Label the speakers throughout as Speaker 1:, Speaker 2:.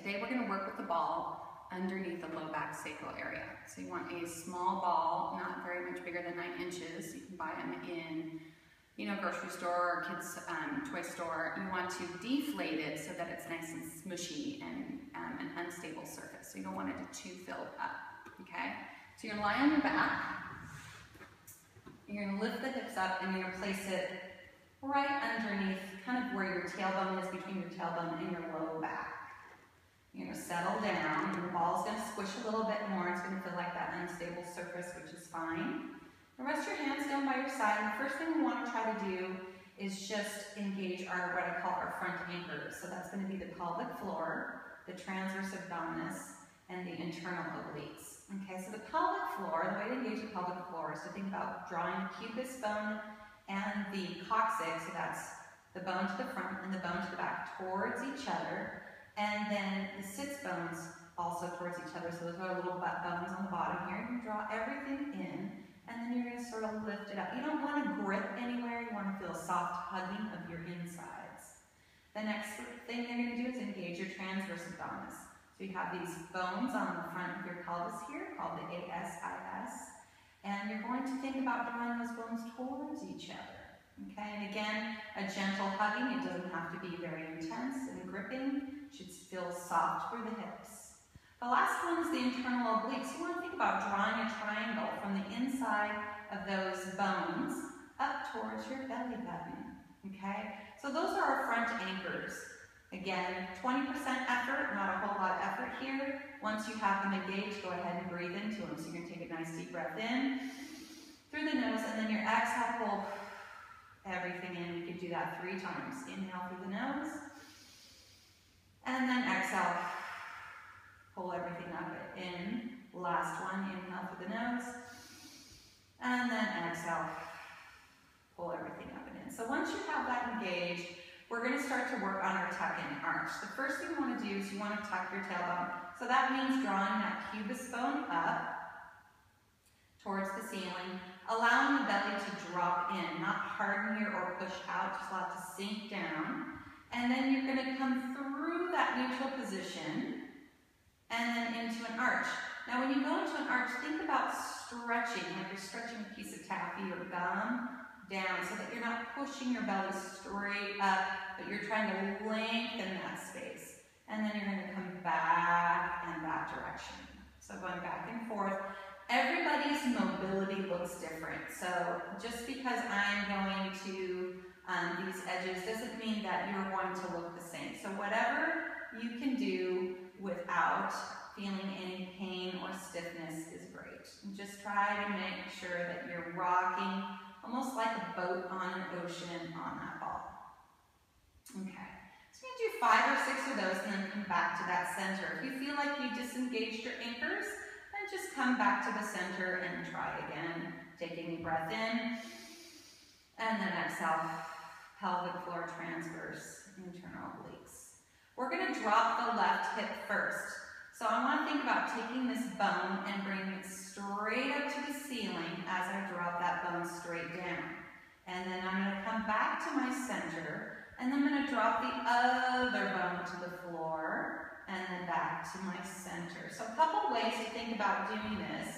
Speaker 1: today we're going to work with the ball underneath the low back sacral area. So you want a small ball, not very much bigger than 9 inches. You can buy them in, grocery store or kids' toy store. You want to deflate it so that it's nice and smushy and an unstable surface. So you don't want it to too fill up, okay? So you're going to lie on your back. You're going to lift the hips up and you're going to place it right underneath, kind of where your tailbone is, between your tailbone and your low back. You're going to settle down. Your ball's going to squish a little bit more. It's going to feel like that unstable surface, which is fine. And rest your hands down by your side. And the first thing we want to try to do is just engage our, what I call our front anchors. So that's going to be the pelvic floor, the transverse abdominis, and the internal obliques. Okay, so the pelvic floor, the way to engage the pelvic floor is to think about drawing the pubis bone and the coccyx, so that's the bone to the front and the bone to the back, towards each other, and then the sits bones also towards each other. So those are little butt bones on the bottom here. You can draw everything in, and then you're going to sort of lift it up. You don't want to grip anywhere. You want to feel a soft hugging of your insides. The next thing you're going to do is engage your transverse abdominis. So you have these bones on the front of your pelvis here, called the ASIS. And you're going to think about drawing those bones towards each other, okay? And again, a gentle hugging. It doesn't have to be very intense and gripping. It should feel soft through the hips. The last one is the internal obliques. You want to think about drawing a triangle from the inside of those bones up towards your belly button, okay? So those are our front anchors. Again, 20% effort, not a whole lot of effort here. Once you have them engaged, go ahead and breathe into them. So you're going to take a nice deep breath in through the nose, and then your exhale, pull everything in. You can do that 3 times. Inhale through the nose, and then exhale, pull everything up in. Last one, inhale through the nose, and then exhale, pull everything up and in. So once you have that engaged, we're going to start to work on our tuck and arch. The first thing you want to do is you want to tuck your tailbone. So that means drawing that pubis bone up towards the ceiling, allowing the belly to drop in, not harden here or push out, just allow it to sink down. And then you're going to come through that neutral position and then into an arch. Now when you go into an arch, think about stretching, like you're stretching a piece of taffy or gum down, so that you're not pushing your belly straight up, but you're trying to lengthen that space. And then you're going to come back in that direction. So going back and forth. Everybody's mobility looks different. So just because I'm going to these edges doesn't mean that you're going to look the same. So whatever you can do without feeling any pain or stiffness is great. And just try to make sure that you're rocking almost like a boat on an ocean on that ball. Okay, so you're going to do 5 or 6 of those and then come back to that center. If you feel like you disengaged your anchors, then just come back to the center and try again. Taking a breath in, and then exhale, pelvic floor transverse, internal obliques. We're going to drop the left hip first. So I want to think about taking this bone and bringing it straight up to the ceiling as I drop that bone straight down. And then I'm going to come back to my center, and then I'm going to drop the other bone to the floor, and then back to my center. So a couple ways to think about doing this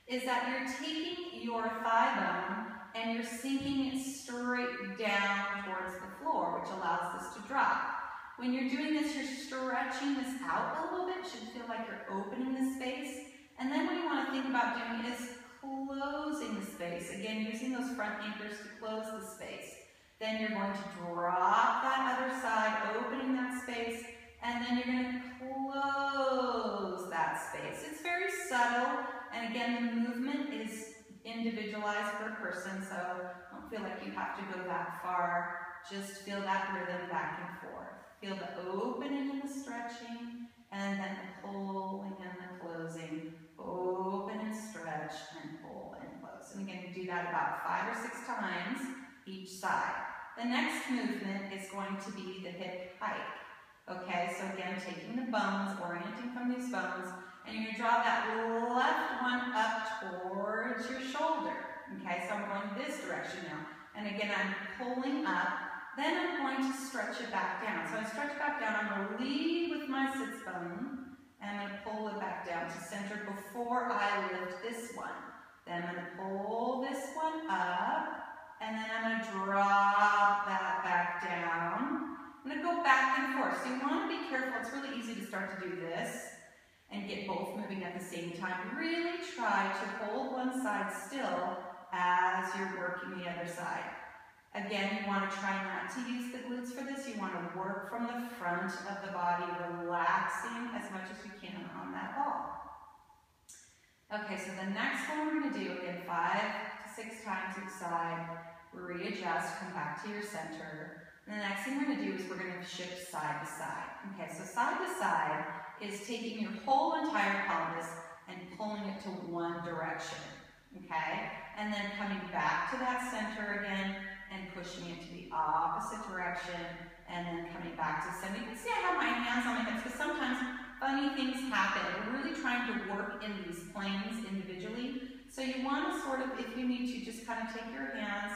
Speaker 1: is that you're taking your thigh bone and you're sinking it straight down towards the floor, which allows this to drop. When you're doing this, you're stretching this out a little bit. It should feel like you're opening the space. And then what you want to think about doing is closing the space. Again, using those front anchors to close the space. Then you're going to drop that other side, opening that space, and then you're going to close that space. It's very subtle, and again, the movement is individualized per person, so don't feel like you have to go that far. Just feel that rhythm back and forth. Feel the opening and the stretching, and then the pulling and the closing. Open and stretch, and pull and close. And again, you do that about 5 or 6 times each side. The next movement is going to be the hip hike. Okay, so again, taking the bones, orienting from these bones, and you're going to draw that left one up towards your shoulder. Okay, so I'm going this direction now. And again, I'm pulling up. Then I'm going to stretch it back down. So I stretch back down. I'm going to lead with my sits bone.
Speaker 2: bone, and I'm going to pull it back down to center before I lift this one. Then I'm going to pull this one up, and then I'm going to drop that back down. I'm going to go back and forth. So you want to be careful. It's really easy to start to do this and get both moving at the same time. Really try to hold one side still as you're working the other side. Again, you want to try not to use the glutes for this. You want to work from the front of the body, relaxing as much as you can on that ball. Okay, so the next one we're going to do, again, 5 to 6 times each side. Readjust, come back to your center. And the next thing we're going to do is we're going to shift side to side. Okay, so side to side is taking your whole entire pelvis and pulling it to one direction. Okay, and then coming back to that center again and pushing it to the opposite direction, and then coming back to center. You can see I have my hands on my hips because sometimes funny things happen. We're really trying to work in these planes individually. So you want to sort of, if you need to, just kind of take your hands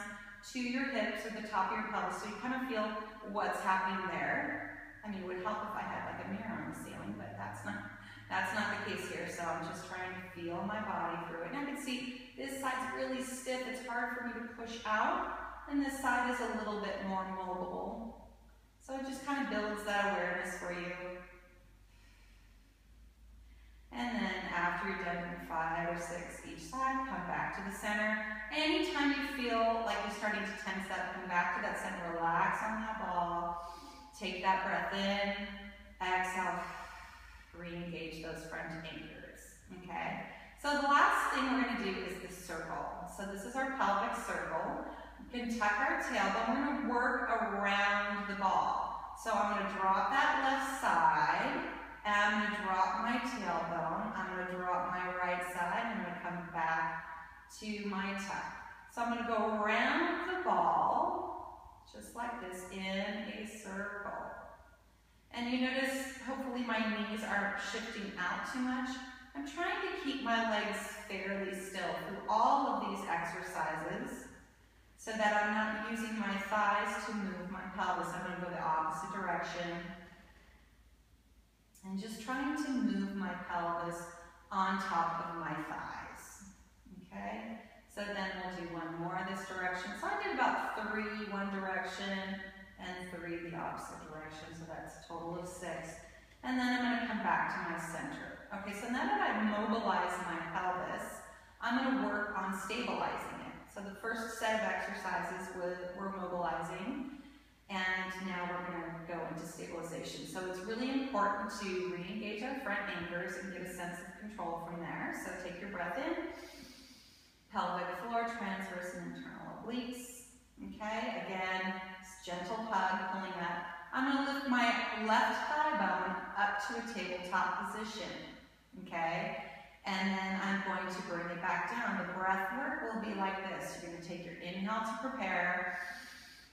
Speaker 2: to your hips or the top of your pelvis so you kind of feel what's happening there. I mean, it would help if I had like a mirror on the ceiling, but that's not the case here. So I'm just trying to feel my body through it. And I can see this side's really stiff. It's hard for me to push out. And this side is a little bit more mobile. So it just kind of builds that awareness for you. And then after you're done with 5 or 6 each side, come back to the center. Anytime you feel like you're starting to tense up, come back to that center, relax on that ball. Take that breath in, exhale, re-engage those front anchors, okay? So the last thing we're gonna do is the circle. So this is our pelvic circle. We can tuck our tailbone. We're going to work around the ball. So I'm going to drop that left side, and I'm going to drop my tailbone. I'm going to drop my right side, and I'm going to come back to my tuck. So I'm going to go around the ball, just like this, in a circle. And you notice, hopefully my knees aren't shifting out too much. I'm trying to keep my legs fairly still through all of these exercises, so that I'm not using my thighs to move my pelvis. I'm going to go the opposite direction. And just trying to move my pelvis on top of my thighs. Okay? So then we'll do one more this direction. So I did about 3 one direction and 3 the opposite direction. So that's a total of 6. And then I'm going to come back to my center. Okay, so now that I've mobilized my pelvis, I'm going to work on stabilizing it. So the first set of exercises were mobilizing, and now we're going to go into stabilization. So it's really important to re-engage our front anchors and get a sense of control from there. So take your breath in, pelvic floor, transverse and internal obliques. Okay, again, gentle hug, pulling up. I'm going to lift my left thigh bone up to a tabletop position. Okay. And then I'm going to bring it back down. The breath work will be like this. You're going to take your inhale to prepare.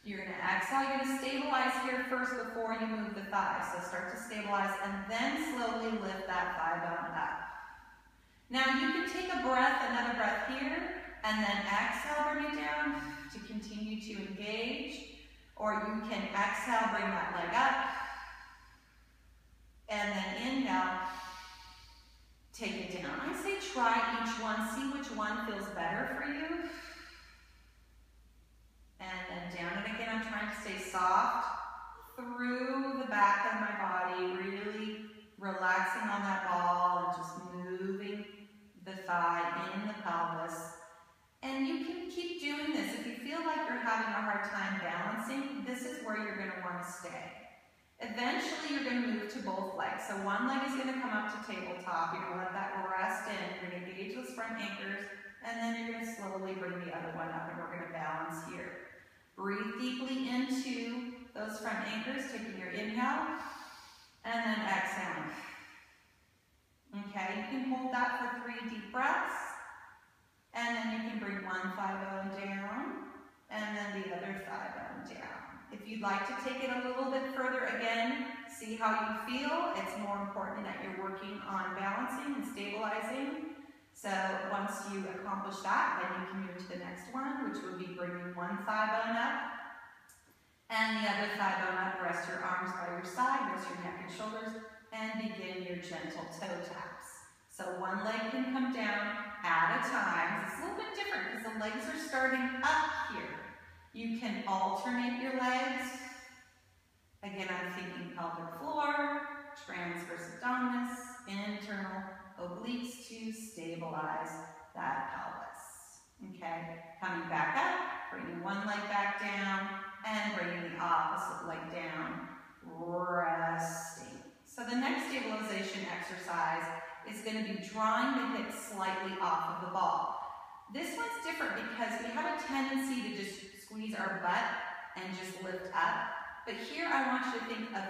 Speaker 2: You're going to exhale. You're going to stabilize here first before you move the thighs. So start to stabilize and then slowly lift that thigh bone up. Now you can take a breath, another breath here, and then exhale, bring it down to continue to engage. Or you can exhale, bring that leg up, and then inhale. Take it down. I say try each one, see which one feels better for you. And then down and again, I'm trying to stay soft through the back of my body, really relaxing on that ball and just moving the thigh in the pelvis. And you can keep doing this. If you feel like you're having a hard time balancing, this is where you're going to want to stay. Eventually, you're going to move to both legs. So one leg is going to come up to tabletop. You're going to let that rest in. You're going to engage those front anchors. And then you're going to slowly bring the other one up. And we're going to balance here. Breathe deeply into those front anchors, taking your inhale. And then exhaling. Okay, you can hold that for 3 deep breaths. And then you can bring one thigh bone down. And then the other thigh bone down. If you'd like to take it a little bit further, again, see how you feel. It's more important that you're working on balancing and stabilizing. So once you accomplish that, then you can move to the next one, which will be bringing one thigh bone up and the other thigh bone up. Rest your arms by your side, rest your neck and shoulders, and begin your gentle toe taps. So one leg can come down at a time. It's a little bit different because the legs are starting up here. You can alternate your legs. Again, I'm thinking pelvic floor, transverse abdominis, internal obliques to stabilize that pelvis. Okay, coming back up, bringing one leg back down, and bringing the opposite leg down, resting. So the next stabilization exercise is going to be drawing the hips slightly off of the ball. This one's different because we have a tendency to just squeeze our butt and just lift up. But here I want you to think of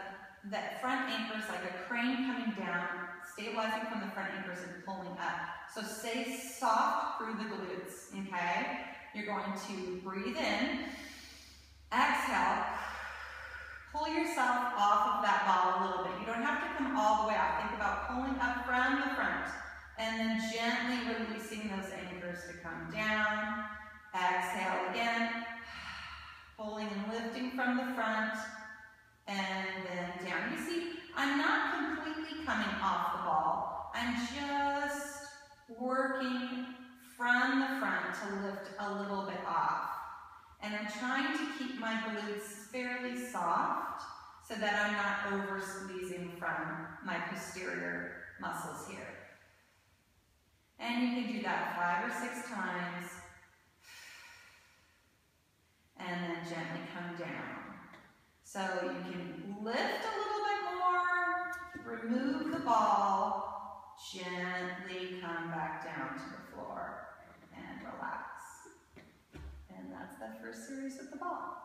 Speaker 2: that front anchors like a crane coming down, stabilizing from the front anchors and pulling up. So stay soft through the glutes, okay? You're going to breathe in, exhale, pull yourself off of that ball a little bit. You don't have to come all the way out. Think about pulling up from the front and then gently releasing those anchors to come down. Exhale again, pulling and lifting from the front and then down. You see, I'm not completely coming off the ball. I'm just working from the front to lift a little bit off. And I'm trying to keep my glutes fairly soft so that I'm not over squeezing from my posterior muscles here. And you can do that 5 or 6 times. And then gently come down. So you can lift a little bit more, remove the ball, gently come back down to the floor and relax. And that's the first series with the ball.